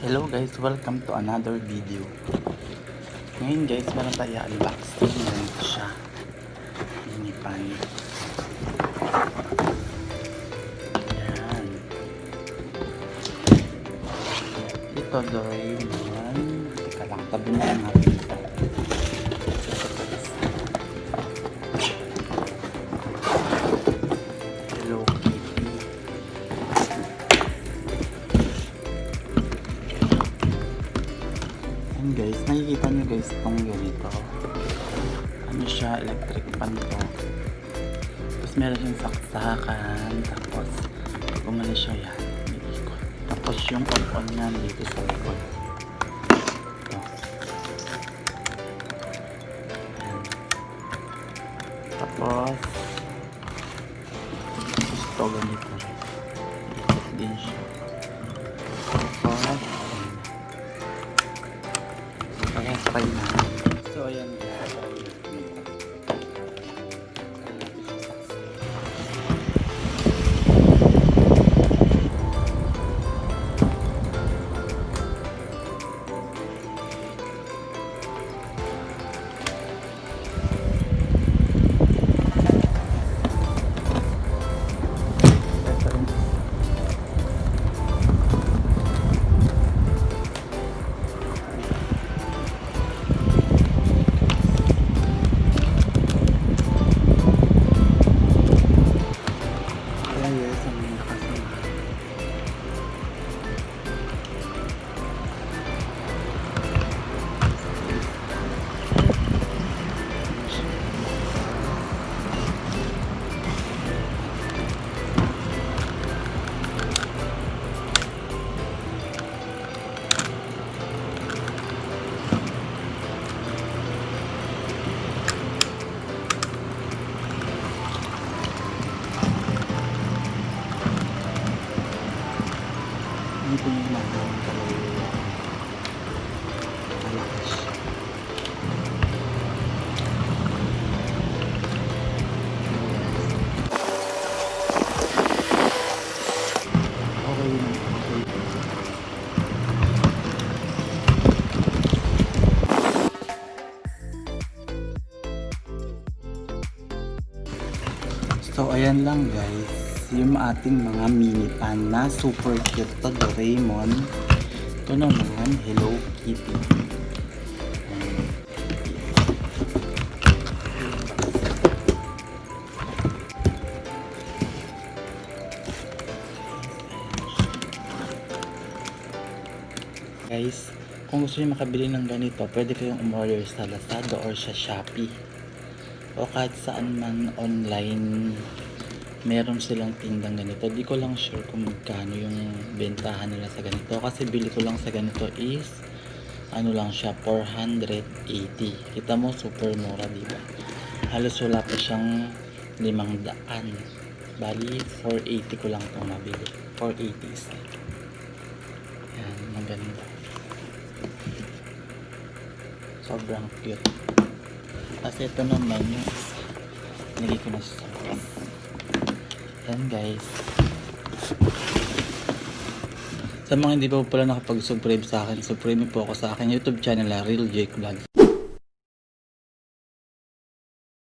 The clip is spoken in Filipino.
Hello guys, welcome to another video. Ngayon guys, meron tayo unboxing. Ganito siya. Mini pan. Ayan. Ito Doraemon. Teka lang, tabi na lang natin ito. Hello Kitty. Ayan guys, nakikita nyo guys itong ganito. Ano siya, electric pan to. Tapos meron siyang saksakan. Tapos gumana siya yan. May ikot. Tapos yung on niya dito sa likod. Ito. Ayan. Tapos ito ganito rin. Ikot din siya. Tapos kaya try na. So ayan guys. Ito yung magawang talaga malakas. Okay yun. So ayan lang guys, yung ating mga mini pan na super cute to Doraemon. Ito naman Hello Kitty. Guys, kung gusto niyo makabili ng ganito, pwede kayong umorder sa Lazada or sa Shopee o kahit saan man online. Meron silang tindang ganito. Di ko lang sure kung magkano yung bentahan nila sa ganito. Kasi bili ko lang sa ganito is ano lang siya, 480. Kita mo, super mura, diba? Halos wala pa siyang 500. Bali, 480 ko lang itong nabili. 480 isa. Yan, maganda. Sobrang cute. Kasi ito naman yung nilagay ko na sa sauce. Yan guys. Sa mga hindi pa po pala nakapag-subscribe sa akin, subscribe po ako sa akin YouTube channel na Real Jake Vlog.